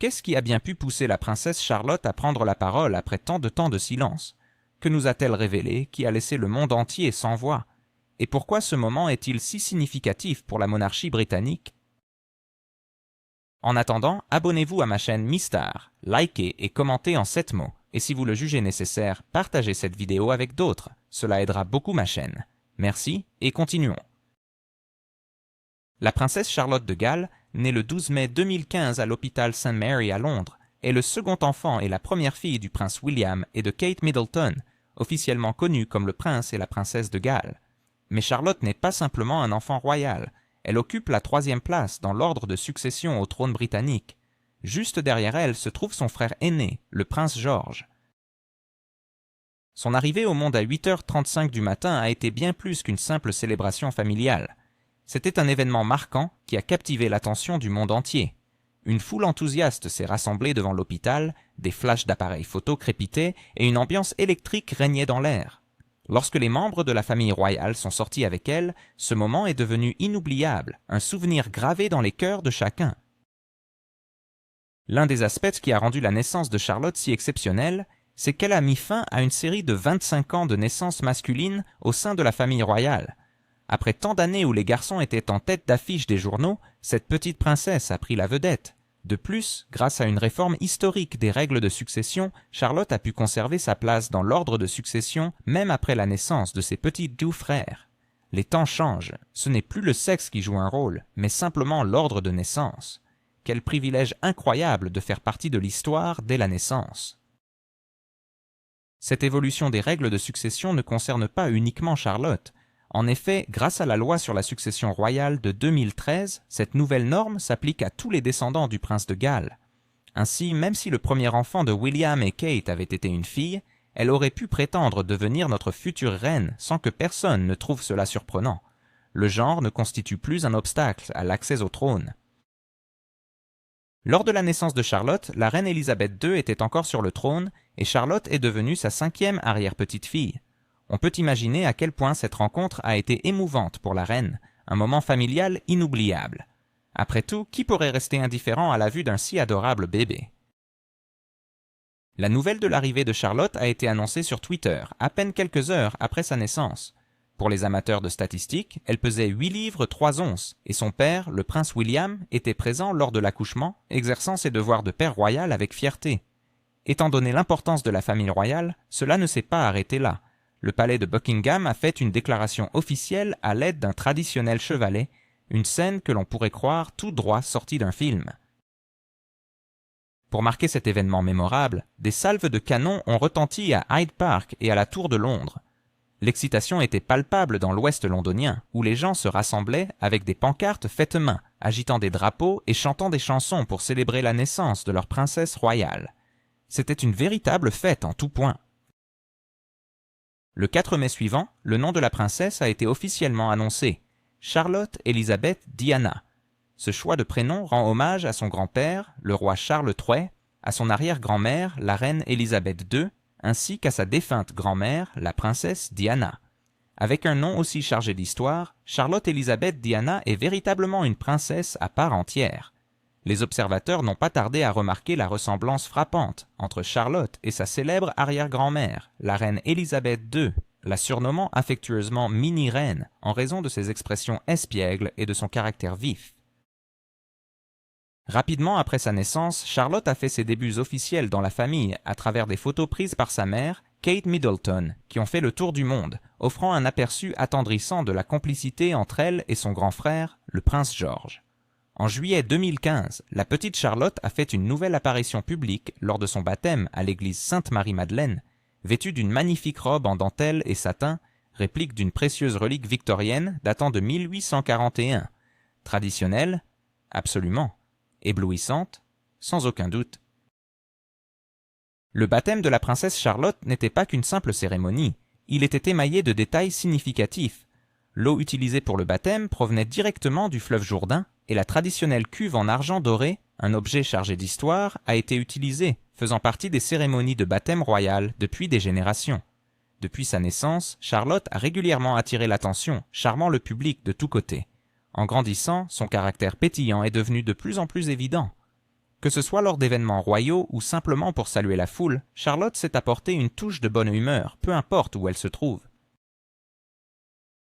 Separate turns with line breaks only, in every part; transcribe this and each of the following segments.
Qu'est-ce qui a bien pu pousser la princesse Charlotte à prendre la parole après tant de temps de silence? Que nous a-t-elle révélé qui a laissé le monde entier sans voix? Et pourquoi ce moment est-il si significatif pour la monarchie britannique? En attendant, abonnez-vous à ma chaîne Mistar, likez et commentez en 7 mots, et si vous le jugez nécessaire, partagez cette vidéo avec d'autres, cela aidera beaucoup ma chaîne. Merci et continuons. La princesse Charlotte de Galles, née le 12 mai 2015 à l'hôpital St. Mary à Londres, est le second enfant et la première fille du prince William et de Kate Middleton, officiellement connus comme le prince et la princesse de Galles. Mais Charlotte n'est pas simplement un enfant royal, elle occupe la 3e place dans l'ordre de succession au trône britannique. Juste derrière elle se trouve son frère aîné, le prince George. Son arrivée au monde à 8h35 du matin a été bien plus qu'une simple célébration familiale. C'était un événement marquant qui a captivé l'attention du monde entier. Une foule enthousiaste s'est rassemblée devant l'hôpital, des flashs d'appareils photo crépitaient et une ambiance électrique régnait dans l'air. Lorsque les membres de la famille royale sont sortis avec elle, ce moment est devenu inoubliable, un souvenir gravé dans les cœurs de chacun. L'un des aspects qui a rendu la naissance de Charlotte si exceptionnelle, c'est qu'elle a mis fin à une série de 25 ans de naissances masculines au sein de la famille royale. Après tant d'années où les garçons étaient en tête d'affiche des journaux, cette petite princesse a pris la vedette. De plus, grâce à une réforme historique des règles de succession, Charlotte a pu conserver sa place dans l'ordre de succession même après la naissance de ses petits doux frères. Les temps changent, ce n'est plus le sexe qui joue un rôle, mais simplement l'ordre de naissance. Quel privilège incroyable de faire partie de l'histoire dès la naissance. Cette évolution des règles de succession ne concerne pas uniquement Charlotte. En effet, grâce à la loi sur la succession royale de 2013, cette nouvelle norme s'applique à tous les descendants du prince de Galles. Ainsi, même si le premier enfant de William et Kate avait été une fille, elle aurait pu prétendre devenir notre future reine sans que personne ne trouve cela surprenant. Le genre ne constitue plus un obstacle à l'accès au trône. Lors de la naissance de Charlotte, la reine Élisabeth II était encore sur le trône et Charlotte est devenue sa 5e arrière-petite-fille. On peut imaginer à quel point cette rencontre a été émouvante pour la reine, un moment familial inoubliable. Après tout, qui pourrait rester indifférent à la vue d'un si adorable bébé? La nouvelle de l'arrivée de Charlotte a été annoncée sur Twitter, à peine quelques heures après sa naissance. Pour les amateurs de statistiques, elle pesait 8 livres 3 onces, et son père, le prince William, était présent lors de l'accouchement, exerçant ses devoirs de père royal avec fierté. Étant donné l'importance de la famille royale, cela ne s'est pas arrêté là. Le palais de Buckingham a fait une déclaration officielle à l'aide d'un traditionnel chevalet, une scène que l'on pourrait croire tout droit sortie d'un film. Pour marquer cet événement mémorable, des salves de canon ont retenti à Hyde Park et à la Tour de Londres. L'excitation était palpable dans l'ouest londonien, où les gens se rassemblaient avec des pancartes faites main, agitant des drapeaux et chantant des chansons pour célébrer la naissance de leur princesse royale. C'était une véritable fête en tout point. Le 4 mai suivant, le nom de la princesse a été officiellement annoncé, Charlotte Elizabeth Diana. Ce choix de prénom rend hommage à son grand-père, le roi Charles III, à son arrière-grand-mère, la reine Élisabeth II, ainsi qu'à sa défunte grand-mère, la princesse Diana. Avec un nom aussi chargé d'histoire, Charlotte Elizabeth Diana est véritablement une princesse à part entière. Les observateurs n'ont pas tardé à remarquer la ressemblance frappante entre Charlotte et sa célèbre arrière-grand-mère, la reine Élisabeth II, la surnommant affectueusement mini-reine en raison de ses expressions espiègles et de son caractère vif. Rapidement après sa naissance, Charlotte a fait ses débuts officiels dans la famille à travers des photos prises par sa mère, Kate Middleton, qui ont fait le tour du monde, offrant un aperçu attendrissant de la complicité entre elle et son grand frère, le prince George. En juillet 2015, la petite Charlotte a fait une nouvelle apparition publique lors de son baptême à l'église Sainte-Marie-Madeleine, vêtue d'une magnifique robe en dentelle et satin, réplique d'une précieuse relique victorienne datant de 1841. Traditionnelle? Absolument. Éblouissante? Sans aucun doute. Le baptême de la princesse Charlotte n'était pas qu'une simple cérémonie, il était émaillé de détails significatifs. L'eau utilisée pour le baptême provenait directement du fleuve Jourdain, et la traditionnelle cuve en argent doré, un objet chargé d'histoire, a été utilisée, faisant partie des cérémonies de baptême royal depuis des générations. Depuis sa naissance, Charlotte a régulièrement attiré l'attention, charmant le public de tous côtés. En grandissant, son caractère pétillant est devenu de plus en plus évident. Que ce soit lors d'événements royaux ou simplement pour saluer la foule, Charlotte sait apporter une touche de bonne humeur, peu importe où elle se trouve.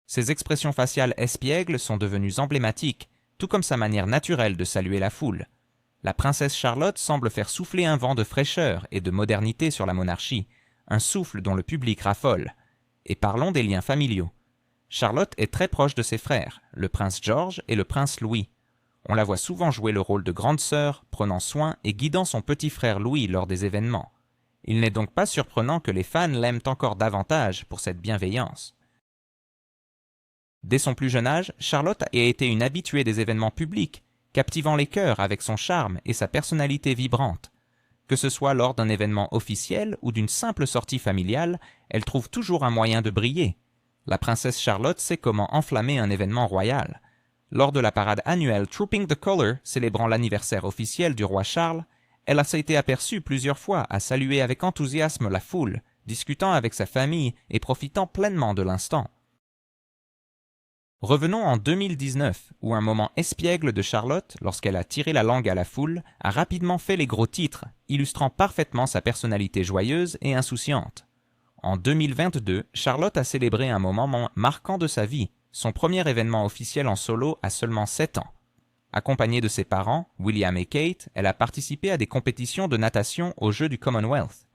Ses expressions faciales espiègles sont devenues emblématiques, tout comme sa manière naturelle de saluer la foule. La princesse Charlotte semble faire souffler un vent de fraîcheur et de modernité sur la monarchie, un souffle dont le public raffole. Et parlons des liens familiaux. Charlotte est très proche de ses frères, le prince George et le prince Louis. On la voit souvent jouer le rôle de grande sœur, prenant soin et guidant son petit frère Louis lors des événements. Il n'est donc pas surprenant que les fans l'aiment encore davantage pour cette bienveillance. Dès son plus jeune âge, Charlotte a été une habituée des événements publics, captivant les cœurs avec son charme et sa personnalité vibrante. Que ce soit lors d'un événement officiel ou d'une simple sortie familiale, elle trouve toujours un moyen de briller. La princesse Charlotte sait comment enflammer un événement royal. Lors de la parade annuelle Trooping the Colour, célébrant l'anniversaire officiel du roi Charles, elle a été aperçue plusieurs fois à saluer avec enthousiasme la foule, discutant avec sa famille et profitant pleinement de l'instant. Revenons en 2019, où un moment espiègle de Charlotte, lorsqu'elle a tiré la langue à la foule, a rapidement fait les gros titres, illustrant parfaitement sa personnalité joyeuse et insouciante. En 2022, Charlotte a célébré un moment marquant de sa vie, son premier événement officiel en solo à seulement 7 ans. Accompagnée de ses parents, William et Kate, elle a participé à des compétitions de natation aux Jeux du Commonwealth.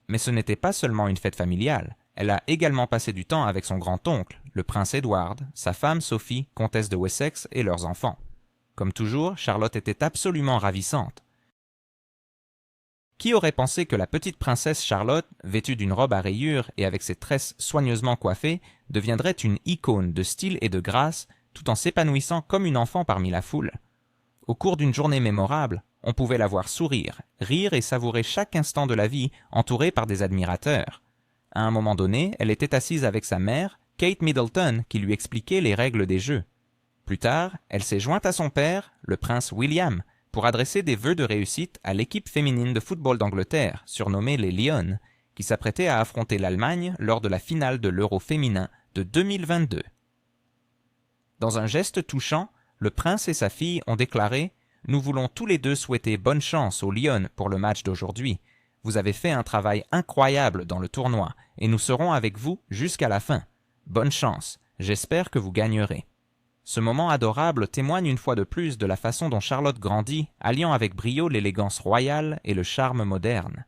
Mais ce n'était pas seulement une fête familiale, elle a également passé du temps avec son grand-oncle, le prince Edward, sa femme Sophie, comtesse de Wessex et leurs enfants. Comme toujours, Charlotte était absolument ravissante. Qui aurait pensé que la petite princesse Charlotte, vêtue d'une robe à rayures et avec ses tresses soigneusement coiffées, deviendrait une icône de style et de grâce, tout en s'épanouissant comme une enfant parmi la foule. Au cours d'une journée mémorable, on pouvait la voir sourire, rire et savourer chaque instant de la vie, entourée par des admirateurs. À un moment donné, elle était assise avec sa mère, Kate Middleton, qui lui expliquait les règles des jeux. Plus tard, elle s'est jointe à son père, le prince William, pour adresser des vœux de réussite à l'équipe féminine de football d'Angleterre, surnommée les Lions, qui s'apprêtait à affronter l'Allemagne lors de la finale de l'Euro féminin de 2022. Dans un geste touchant, le prince et sa fille ont déclaré « Nous voulons tous les deux souhaiter bonne chance aux Lions pour le match d'aujourd'hui. Vous avez fait un travail incroyable dans le tournoi et nous serons avec vous jusqu'à la fin. Bonne chance, j'espère que vous gagnerez. » Ce moment adorable témoigne une fois de plus de la façon dont Charlotte grandit, alliant avec brio l'élégance royale et le charme moderne.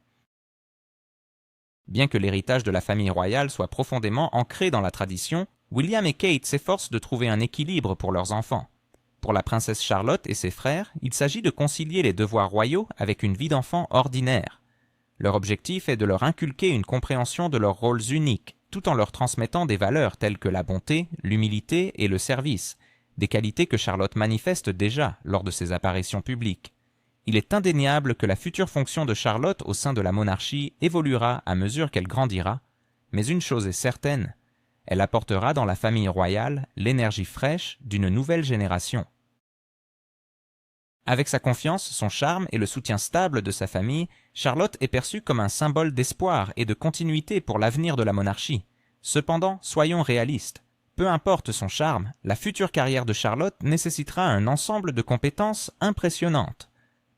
Bien que l'héritage de la famille royale soit profondément ancré dans la tradition, William et Kate s'efforcent de trouver un équilibre pour leurs enfants. Pour la princesse Charlotte et ses frères, il s'agit de concilier les devoirs royaux avec une vie d'enfant ordinaire. Leur objectif est de leur inculquer une compréhension de leurs rôles uniques, tout en leur transmettant des valeurs telles que la bonté, l'humilité et le service, des qualités que Charlotte manifeste déjà lors de ses apparitions publiques. Il est indéniable que la future fonction de Charlotte au sein de la monarchie évoluera à mesure qu'elle grandira, mais une chose est certaine, elle apportera dans la famille royale l'énergie fraîche d'une nouvelle génération. Avec sa confiance, son charme et le soutien stable de sa famille, Charlotte est perçue comme un symbole d'espoir et de continuité pour l'avenir de la monarchie. Cependant, soyons réalistes. Peu importe son charme, la future carrière de Charlotte nécessitera un ensemble de compétences impressionnantes.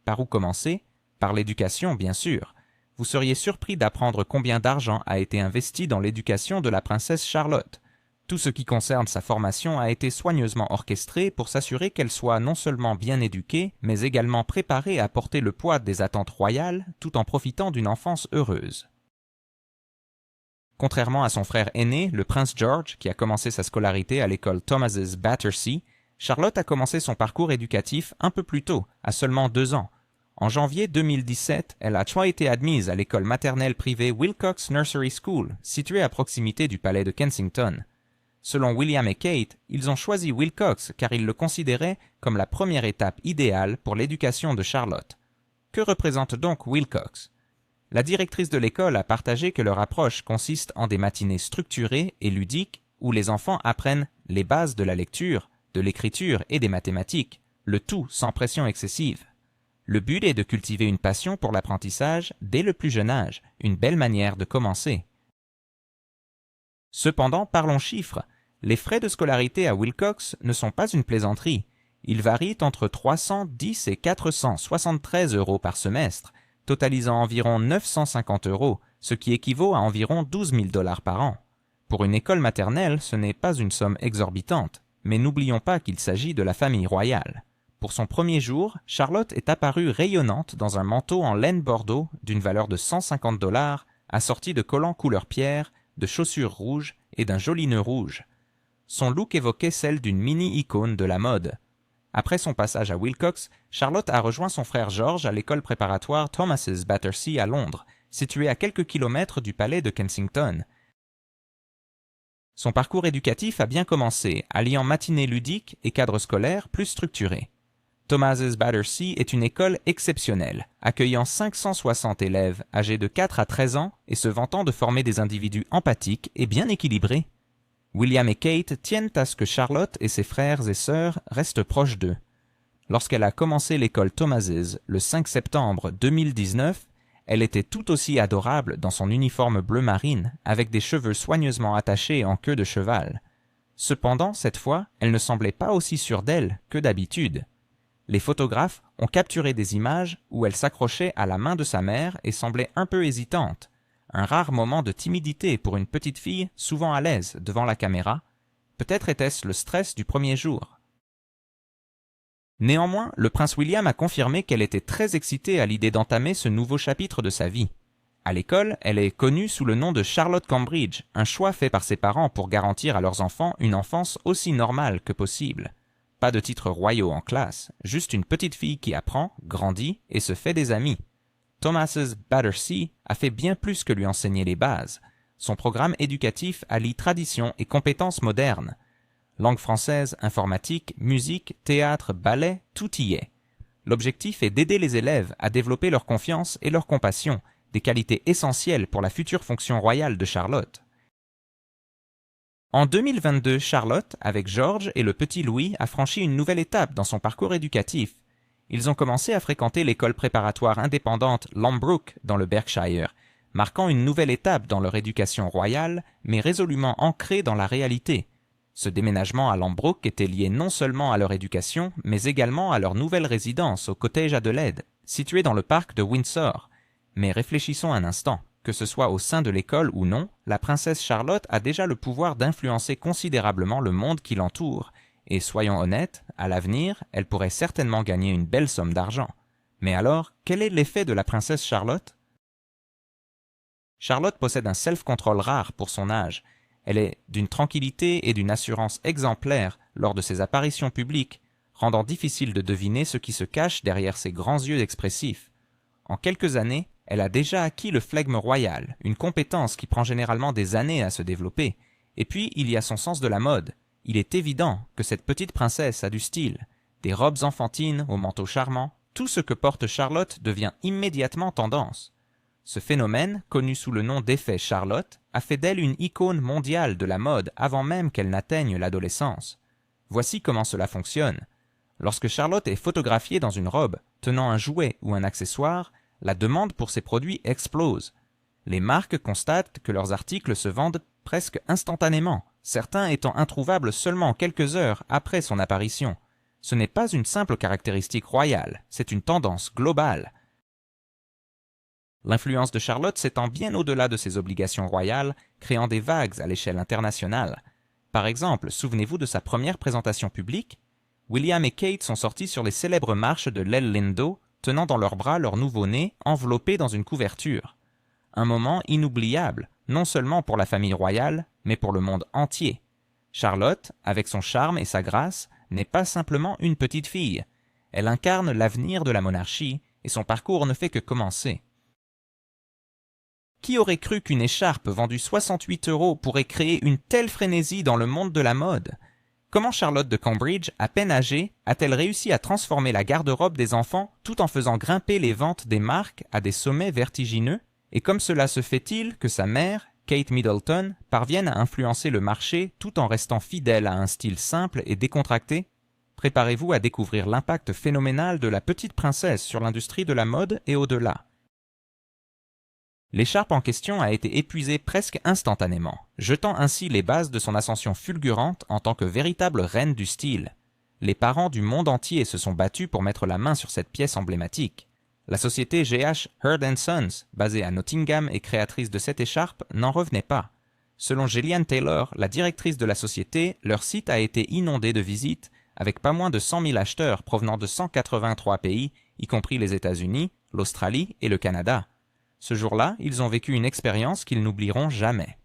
Par où commencer? Par l'éducation, bien sûr. Vous seriez surpris d'apprendre combien d'argent a été investi dans l'éducation de la princesse Charlotte. Tout ce qui concerne sa formation a été soigneusement orchestré pour s'assurer qu'elle soit non seulement bien éduquée, mais également préparée à porter le poids des attentes royales tout en profitant d'une enfance heureuse. Contrairement à son frère aîné, le prince George, qui a commencé sa scolarité à l'école Thomas's Battersea, Charlotte a commencé son parcours éducatif un peu plus tôt, à seulement 2 ans. En janvier 2017, elle a été admise à l'école maternelle privée Wilcox Nursery School, située à proximité du palais de Kensington. Selon William et Kate, ils ont choisi Wilcox car ils le considéraient comme la première étape idéale pour l'éducation de Charlotte. Que représente donc Wilcox? La directrice de l'école a partagé que leur approche consiste en des matinées structurées et ludiques où les enfants apprennent les bases de la lecture, de l'écriture et des mathématiques, le tout sans pression excessive. Le but est de cultiver une passion pour l'apprentissage dès le plus jeune âge, une belle manière de commencer. Cependant, parlons chiffres. Les frais de scolarité à Wilcox ne sont pas une plaisanterie. Ils varient entre 310 et 473 € par semestre, totalisant environ 950 €, ce qui équivaut à environ 12 000 $ par an. Pour une école maternelle, ce n'est pas une somme exorbitante, mais n'oublions pas qu'il s'agit de la famille royale. Pour son premier jour, Charlotte est apparue rayonnante dans un manteau en laine bordeaux d'une valeur de 150 $, assorti de collants couleur pierre, de chaussures rouges et d'un joli nœud rouge. Son look évoquait celle d'une mini-icône de la mode. Après son passage à Wilcox, Charlotte a rejoint son frère George à l'école préparatoire Thomas's Battersea à Londres, située à quelques kilomètres du palais de Kensington. Son parcours éducatif a bien commencé, alliant matinées ludiques et cadre scolaire plus structuré. Thomas's Battersea est une école exceptionnelle, accueillant 560 élèves âgés de 4 à 13 ans et se vantant de former des individus empathiques et bien équilibrés. William et Kate tiennent à ce que Charlotte et ses frères et sœurs restent proches d'eux. Lorsqu'elle a commencé l'école Thomas's le 5 septembre 2019, elle était tout aussi adorable dans son uniforme bleu marine, avec des cheveux soigneusement attachés en queue de cheval. Cependant, cette fois, elle ne semblait pas aussi sûre d'elle que d'habitude. Les photographes ont capturé des images où elle s'accrochait à la main de sa mère et semblait un peu hésitante. Un rare moment de timidité pour une petite fille souvent à l'aise devant la caméra. Peut-être était-ce le stress du premier jour. Néanmoins, le prince William a confirmé qu'elle était très excitée à l'idée d'entamer ce nouveau chapitre de sa vie. À l'école, elle est connue sous le nom de Charlotte Cambridge, un choix fait par ses parents pour garantir à leurs enfants une enfance aussi normale que possible. Pas de titres royaux en classe, juste une petite fille qui apprend, grandit et se fait des amis. Thomas's Battersea a fait bien plus que lui enseigner les bases. Son programme éducatif allie tradition et compétences modernes. Langue française, informatique, musique, théâtre, ballet, tout y est. L'objectif est d'aider les élèves à développer leur confiance et leur compassion, des qualités essentielles pour la future fonction royale de Charlotte. En 2022, Charlotte, avec George et le petit Louis, a franchi une nouvelle étape dans son parcours éducatif. Ils ont commencé à fréquenter l'école préparatoire indépendante Lambrook dans le Berkshire, marquant une nouvelle étape dans leur éducation royale, mais résolument ancrée dans la réalité. Ce déménagement à Lambrook était lié non seulement à leur éducation, mais également à leur nouvelle résidence au Cottage Adelaide, située dans le parc de Windsor. Mais réfléchissons un instant. Que ce soit au sein de l'école ou non, la princesse Charlotte a déjà le pouvoir d'influencer considérablement le monde qui l'entoure, et soyons honnêtes, à l'avenir, elle pourrait certainement gagner une belle somme d'argent. Mais alors, quel est l'effet de la princesse Charlotte? Charlotte possède un self-control rare pour son âge. Elle est d'une tranquillité et d'une assurance exemplaires lors de ses apparitions publiques, rendant difficile de deviner ce qui se cache derrière ses grands yeux expressifs. En quelques années, elle a déjà acquis le flegme royal, une compétence qui prend généralement des années à se développer. Et puis, il y a son sens de la mode. Il est évident que cette petite princesse a du style. Des robes enfantines aux manteaux charmants, tout ce que porte Charlotte devient immédiatement tendance. Ce phénomène, connu sous le nom d'effet Charlotte, a fait d'elle une icône mondiale de la mode avant même qu'elle n'atteigne l'adolescence. Voici comment cela fonctionne. Lorsque Charlotte est photographiée dans une robe, tenant un jouet ou un accessoire, la demande pour ces produits explose. Les marques constatent que leurs articles se vendent presque instantanément, certains étant introuvables seulement quelques heures après son apparition. Ce n'est pas une simple caractéristique royale, c'est une tendance globale. L'influence de Charlotte s'étend bien au-delà de ses obligations royales, créant des vagues à l'échelle internationale. Par exemple, souvenez-vous de sa première présentation publique? William et Kate sont sortis sur les célèbres marches de l'El Lindo, tenant dans leurs bras leur nouveau-né enveloppé dans une couverture. Un moment inoubliable, non seulement pour la famille royale, mais pour le monde entier. Charlotte, avec son charme et sa grâce, n'est pas simplement une petite fille. Elle incarne l'avenir de la monarchie, et son parcours ne fait que commencer. Qui aurait cru qu'une écharpe vendue 68 € pourrait créer une telle frénésie dans le monde de la mode? Comment Charlotte de Cambridge, à peine âgée, a-t-elle réussi à transformer la garde-robe des enfants tout en faisant grimper les ventes des marques à des sommets vertigineux? Et comme cela se fait-il que sa mère, Kate Middleton, parvienne à influencer le marché tout en restant fidèle à un style simple et décontracté? Préparez-vous à découvrir l'impact phénoménal de la petite princesse sur l'industrie de la mode et au-delà. L'écharpe en question a été épuisée presque instantanément, jetant ainsi les bases de son ascension fulgurante en tant que véritable reine du style. Les parents du monde entier se sont battus pour mettre la main sur cette pièce emblématique. La société G.H. Heard & Sons, basée à Nottingham et créatrice de cette écharpe, n'en revenait pas. Selon Gillian Taylor, la directrice de la société, leur site a été inondé de visites, avec pas moins de 100 000 acheteurs provenant de 183 pays, y compris les États-Unis, l'Australie et le Canada. Ce jour-là, ils ont vécu une expérience qu'ils n'oublieront jamais.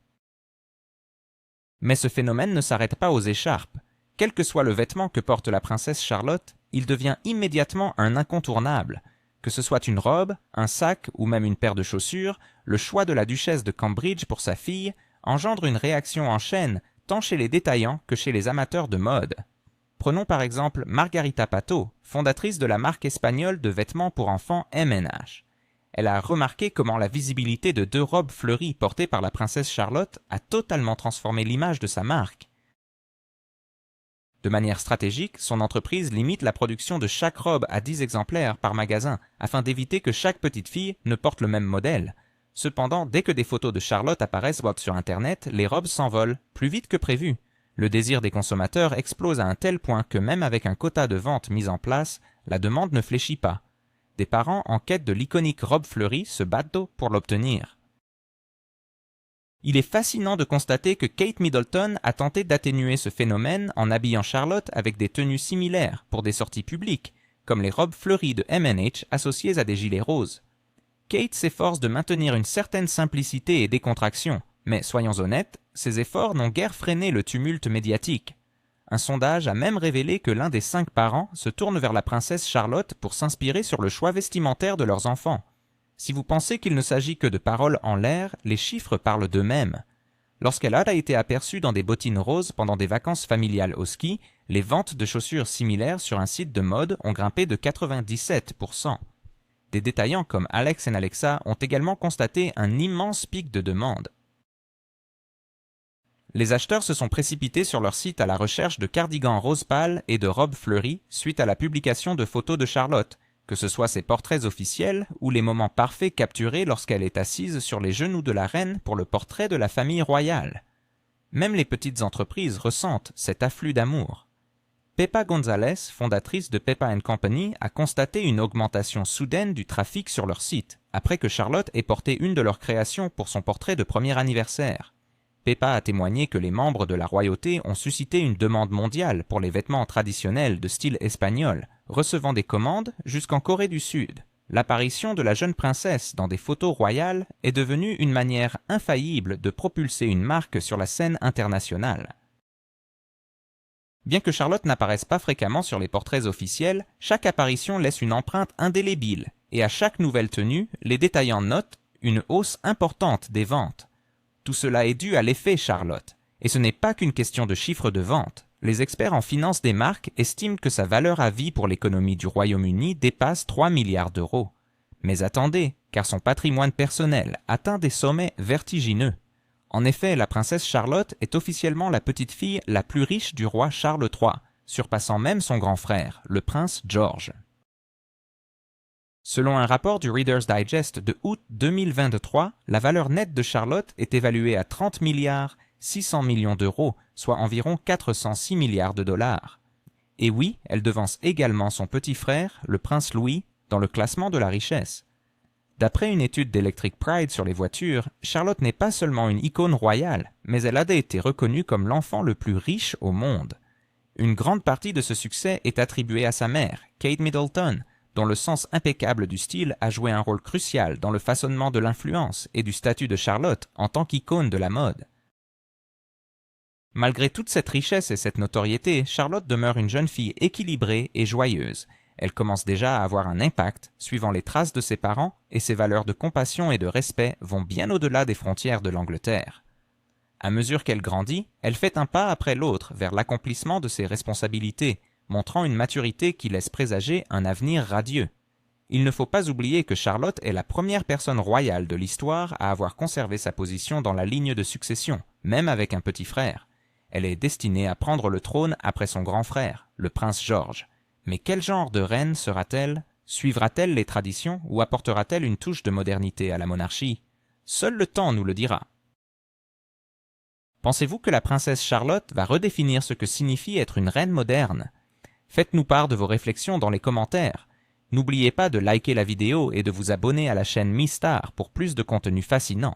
Mais ce phénomène ne s'arrête pas aux écharpes. Quel que soit le vêtement que porte la princesse Charlotte, il devient immédiatement un incontournable. Que ce soit une robe, un sac ou même une paire de chaussures, le choix de la duchesse de Cambridge pour sa fille engendre une réaction en chaîne tant chez les détaillants que chez les amateurs de mode. Prenons par exemple Margarita Pato, fondatrice de la marque espagnole de vêtements pour enfants M&H. Elle a remarqué comment la visibilité de 2 robes fleuries portées par la princesse Charlotte a totalement transformé l'image de sa marque. De manière stratégique, son entreprise limite la production de chaque robe à 10 exemplaires par magasin afin d'éviter que chaque petite fille ne porte le même modèle. Cependant, dès que des photos de Charlotte apparaissent sur Internet, les robes s'envolent, plus vite que prévu. Le désir des consommateurs explose à un tel point que même avec un quota de vente mis en place, la demande ne fléchit pas. Des parents en quête de l'iconique robe fleurie se battent pour l'obtenir. Il est fascinant de constater que Kate Middleton a tenté d'atténuer ce phénomène en habillant Charlotte avec des tenues similaires pour des sorties publiques, comme les robes fleuries de M&H associées à des gilets roses. Kate s'efforce de maintenir une certaine simplicité et décontraction, mais soyons honnêtes, ces efforts n'ont guère freiné le tumulte médiatique. Un sondage a même révélé que l'un des 5 parents se tourne vers la princesse Charlotte pour s'inspirer sur le choix vestimentaire de leurs enfants. Si vous pensez qu'il ne s'agit que de paroles en l'air, les chiffres parlent d'eux-mêmes. Lorsqu'elle a été aperçue dans des bottines roses pendant des vacances familiales au ski, les ventes de chaussures similaires sur un site de mode ont grimpé de 97%. Des détaillants comme Alex & Alexa ont également constaté un immense pic de demande. Les acheteurs se sont précipités sur leur site à la recherche de cardigans rose pâle et de robes fleuries suite à la publication de photos de Charlotte, que ce soit ses portraits officiels ou les moments parfaits capturés lorsqu'elle est assise sur les genoux de la reine pour le portrait de la famille royale. Même les petites entreprises ressentent cet afflux d'amour. Pepa González, fondatrice de Pepa & Company, a constaté une augmentation soudaine du trafic sur leur site, après que Charlotte ait porté une de leurs créations pour son portrait de premier anniversaire. Pepa a témoigné que les membres de la royauté ont suscité une demande mondiale pour les vêtements traditionnels de style espagnol, recevant des commandes jusqu'en Corée du Sud. L'apparition de la jeune princesse dans des photos royales est devenue une manière infaillible de propulser une marque sur la scène internationale. Bien que Charlotte n'apparaisse pas fréquemment sur les portraits officiels, chaque apparition laisse une empreinte indélébile, et à chaque nouvelle tenue, les détaillants notent une hausse importante des ventes. Tout cela est dû à l'effet Charlotte, et ce n'est pas qu'une question de chiffre de vente. Les experts en finance des marques estiment que sa valeur à vie pour l'économie du Royaume-Uni dépasse 3 milliards d'euros. Mais attendez, car son patrimoine personnel atteint des sommets vertigineux. En effet, la princesse Charlotte est officiellement la petite fille la plus riche du roi Charles III, surpassant même son grand frère, le prince George. Selon un rapport du Reader's Digest de août 2023, la valeur nette de Charlotte est évaluée à 30 milliards 600 millions d'euros, soit environ 406 milliards de dollars. Et oui, elle devance également son petit frère, le prince Louis, dans le classement de la richesse. D'après une étude d'Electric Pride sur les voitures, Charlotte n'est pas seulement une icône royale, mais elle a été reconnue comme l'enfant le plus riche au monde. Une grande partie de ce succès est attribuée à sa mère, Kate Middleton, dont le sens impeccable du style a joué un rôle crucial dans le façonnement de l'influence et du statut de Charlotte en tant qu'icône de la mode. Malgré toute cette richesse et cette notoriété, Charlotte demeure une jeune fille équilibrée et joyeuse. Elle commence déjà à avoir un impact, suivant les traces de ses parents, et ses valeurs de compassion et de respect vont bien au-delà des frontières de l'Angleterre. À mesure qu'elle grandit, elle fait un pas après l'autre vers l'accomplissement de ses responsabilités, montrant une maturité qui laisse présager un avenir radieux. Il ne faut pas oublier que Charlotte est la première personne royale de l'histoire à avoir conservé sa position dans la ligne de succession, même avec un petit frère. Elle est destinée à prendre le trône après son grand frère, le prince George. Mais quel genre de reine sera-t-elle? Suivra-t-elle les traditions ou apportera-t-elle une touche de modernité à la monarchie? Seul le temps nous le dira. Pensez-vous que la princesse Charlotte va redéfinir ce que signifie être une reine moderne? Faites-nous part de vos réflexions dans les commentaires. N'oubliez pas de liker la vidéo et de vous abonner à la chaîne MeStar pour plus de contenu fascinant.